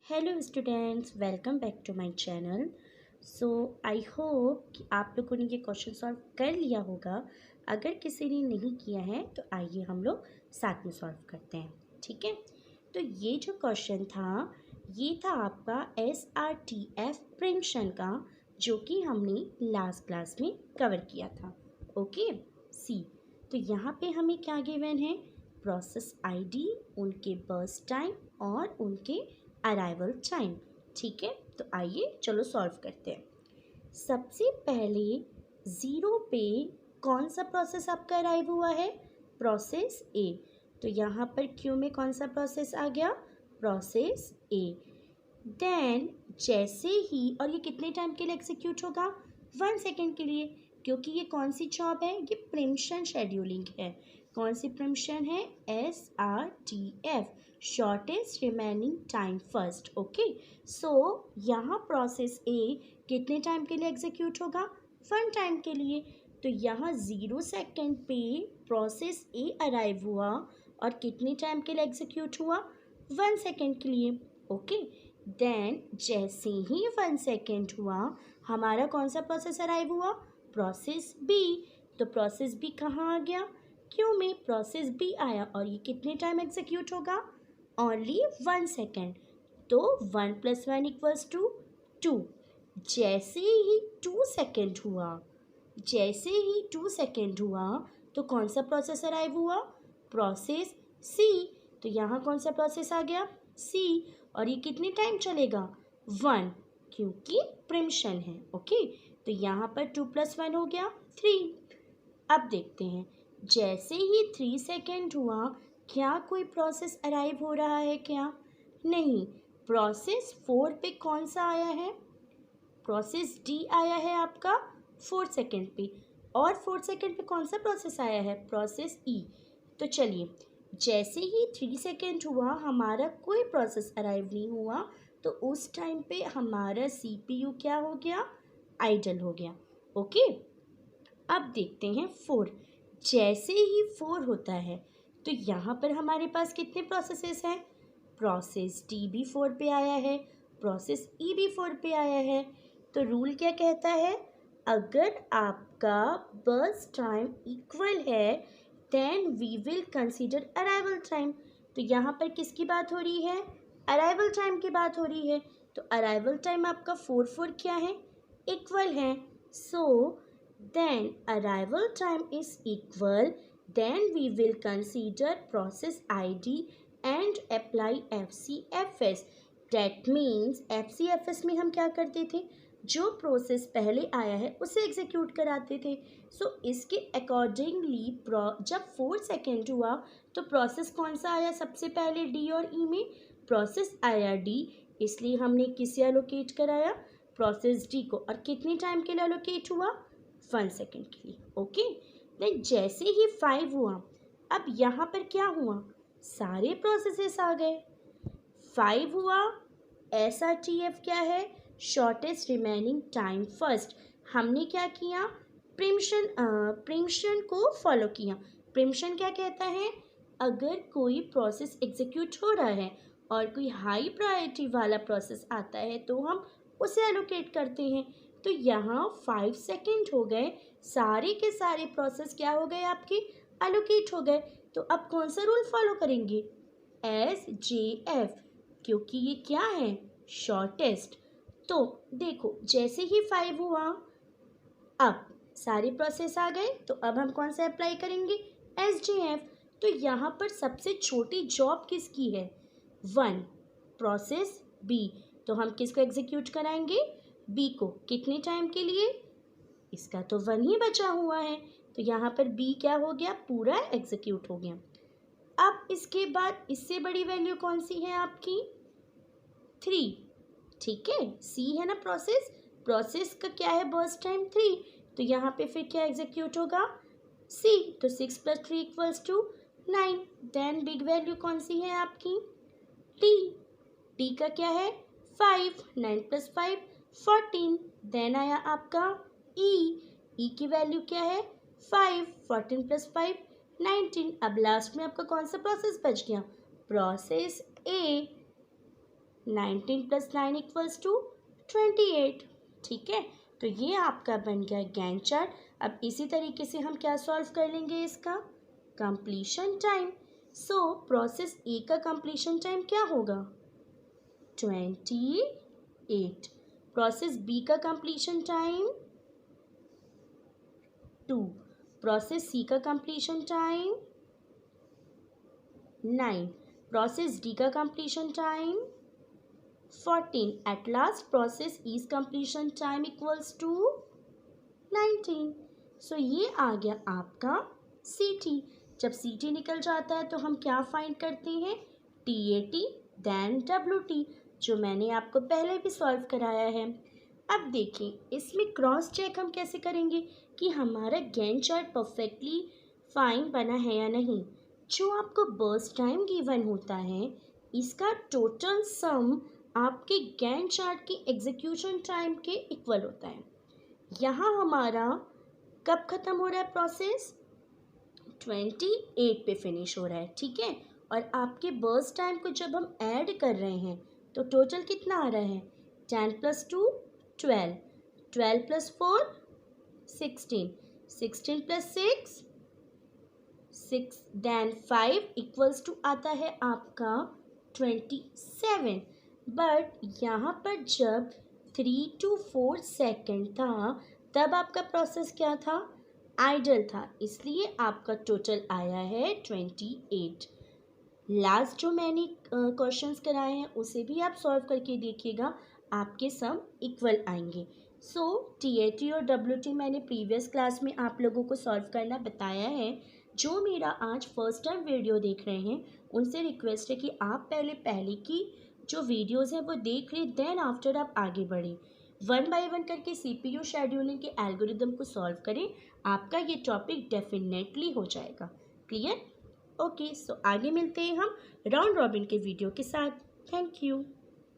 Hello students, welcome back to my channel. So I hope कि आप लोगों ने ये क्वेश्चन सॉल्व कर लिया होगा। अगर किसी ने नहीं किया है तो आइए हम लोग साथ में सॉल्व करते हैं। ठीक है, तो ये जो क्वेश्चन था ये था आपका SRTF प्रिंशन का, जो कि हमने लास्ट क्लास में कवर किया था। ओके, सी तो यहाँ पे हमें क्या गिवन है? प्रोसेस आईडी, उनके बर्स्ट टाइम और उनके अराइवल टाइम। ठीक है, तो आइए चलो सॉल्व करते हैं। सबसे पहले ज़ीरो पे कौन सा प्रोसेस आपका अराइव हुआ है? प्रोसेस ए। तो यहाँ पर क्यू में कौन सा प्रोसेस आ गया? प्रोसेस ए। देन जैसे ही, और ये कितने टाइम के लिए एग्जीक्यूट होगा? 1 सेकेंड के लिए, क्योंकि ये कौन सी जॉब है? ये प्रिम्पशन शेड्यूलिंग है। कौन सी प्रिम्पशन है? SRTF, shortest remaining time first. Okay, so यहाँ प्रोसेस ए कितने टाइम के लिए एग्जीक्यूट होगा? 1 टाइम के लिए। तो यहाँ 0 सेकेंड पे प्रोसेस ए अराइव हुआ और कितने टाइम के लिए एग्जीक्यूट हुआ? 1 सेकेंड के लिए। ओके, देन जैसे ही 1 सेकेंड हुआ, हमारा कौन सा प्रोसेस अराइव हुआ? Process B. तो प्रोसेस बी कहाँ आ गया? क्यों में प्रोसेस बी आया और ये कितने टाइम एग्जीक्यूट होगा? Only 1 second. तो 1+1=2। जैसे ही 2 सेकेंड हुआ, तो कौन सा प्रोसेस अराइव हुआ? प्रोसेस सी। तो यहाँ कौन सा प्रोसेस आ गया? सी। और ये कितने टाइम चलेगा? 1, क्योंकि प्रिम्पशन है। ओके, तो यहाँ पर 2+1 हो गया 3। अब देखते हैं, जैसे ही 3 सेकेंड हुआ, क्या कोई प्रोसेस अराइव हो रहा है क्या? नहीं। प्रोसेस 4 पे कौन सा आया है? प्रोसेस डी आया है आपका 4 सेकेंड पे। और 4 सेकेंड पे कौन सा प्रोसेस आया है? प्रोसेस ई। तो चलिए, जैसे ही 3 सेकेंड हुआ, हमारा कोई प्रोसेस अराइव नहीं हुआ, तो उस टाइम पे हमारा CPU क्या हो गया? आइडल हो गया। ओके, अब देखते हैं 4। जैसे ही 4 होता है, तो यहाँ पर हमारे पास कितने प्रोसेसेस हैं? प्रोसेस डी भी 4 पे आया है, प्रोसेस ई भी 4 पे आया है। तो रूल क्या कहता है? अगर आपका बर्स्ट टाइम इक्वल है, then we will consider arrival time. तो यहाँ पर किसकी बात हो रही है? अराइवल टाइम की बात हो रही है। तो अराइवल टाइम आपका 4 क्या है? इक्वल है। सो then arrival time is equal, then we will consider process ID and apply FCFS. That means FCFS में हम क्या करते थे? जो प्रोसेस पहले आया है उसे एग्जीक्यूट कराते थे। सो इसके अकॉर्डिंगली जब 4 सेकेंड हुआ, तो प्रोसेस कौन सा आया सबसे पहले? डी और ई में प्रोसेस आया डी, इसलिए हमने किसे एलोकेट कराया? प्रोसेस डी को। और कितने टाइम के लिए एलोकेट हुआ? 1 सेकेंड के लिए। ओके, देन जैसे ही 5 हुआ, अब यहाँ पर क्या हुआ? सारे प्रोसेसेस आ गए। 5 हुआ, SRTF क्या है? Shortest remaining time first. हमने क्या किया? प्रिम्पशन को फॉलो किया। प्रिम्पशन क्या कहता है? अगर कोई प्रोसेस एग्जीक्यूट हो रहा है और कोई हाई प्रायोरिटी वाला प्रोसेस आता है, तो हम उसे एलोकेट करते हैं। तो यहाँ 5 सेकेंड हो गए, सारे के सारे प्रोसेस क्या हो गए आपके? एलोकेट हो गए। तो अब कौन सा रूल फॉलो करेंगे? SJF, क्योंकि ये क्या है? शॉर्टेस्ट। तो देखो, जैसे ही 5 हुआ, अब सारे प्रोसेस आ गए, तो अब हम कौन सा अप्लाई करेंगे? SJF। तो यहाँ पर सबसे छोटी जॉब किसकी है? 1, प्रोसेस बी। तो हम किसको एग्जीक्यूट कराएंगे? बी को। कितने टाइम के लिए? इसका तो 1 ही बचा हुआ है, तो यहाँ पर बी क्या हो गया? पूरा एग्जीक्यूट हो गया। अब इसके बाद इससे बड़ी वैल्यू कौन सी है आपकी? 3। ठीक है, सी है ना प्रोसेस। प्रोसेस का क्या है? Burst time 3। तो यहाँ पे फिर क्या एग्जीक्यूट होगा? सी। तो 6+3=9। देन बिग वैल्यू कौन सी है आपकी? टी। टी का क्या है? 5। 9+5 14। देन आया आपका ई। ई की वैल्यू क्या है? 5। 14+5 19। अब लास्ट में आपका कौन सा प्रोसेस बच गया? प्रोसेस ए। 19 + 9 = 28। ठीक है, तो ये आपका बन गया गैंट चार्ट। अब इसी तरीके से हम क्या सॉल्व कर लेंगे इसका कंप्लीशन टाइम। सो प्रोसेस ए का कंप्लीशन टाइम क्या होगा 28। प्रोसेस बी का कंप्लीशन टाइम 2। प्रोसेस सी का कंप्लीशन टाइम 9। प्रोसेस डी का completion time 14। At last process E's completion time = 19। सो ये आ गया आपका CT। जब CT निकल जाता है तो हम क्या फाइंड करते हैं TAT देन WT, जो मैंने आपको पहले भी सॉल्व कराया है। अब देखिए इसमें क्रॉस चेक हम कैसे करेंगे कि हमारा गैंट चार्ट परफेक्टली फाइन बना है या नहीं। जो आपको बर्स्ट टाइम गिवन होता है इसका टोटल सम आपके गैंट चार्ट की एग्जीक्यूशन टाइम के इक्वल होता है। यहाँ हमारा कब ख़त्म हो रहा है प्रोसेस 28 पे फिनिश हो रहा है। ठीक है, और आपके बर्स्ट टाइम को जब हम ऐड कर रहे हैं तो टोटल कितना आ रहा है 10 + 2 12, 12 + 4 16, 16 + 6 6 देन 5 = आता है आपका 27। बट यहाँ पर जब 3 to 4 सेकेंड था तब आपका प्रोसेस क्या था आइडल था, इसलिए आपका टोटल आया है 28। लास्ट जो मैंने क्वेश्चंस कराए हैं उसे भी आप सॉल्व करके देखिएगा, आपके सम इक्वल आएंगे। सो TAT और WT मैंने प्रीवियस क्लास में आप लोगों को सॉल्व करना बताया है। जो मेरा आज फर्स्ट टाइम वीडियो देख रहे हैं उनसे रिक्वेस्ट है कि आप पहले की जो वीडियोस हैं वो देख लें, देन आफ्टर आप आगे बढ़ें। 1 बाय 1 करके CPU शेड्यूलिंग के एल्गोरिदम को सॉल्व करें, आपका ये टॉपिक डेफिनेटली हो जाएगा क्लियर। ओके, सो आगे मिलते हैं हम राउंड रॉबिन के वीडियो के साथ। Thank you.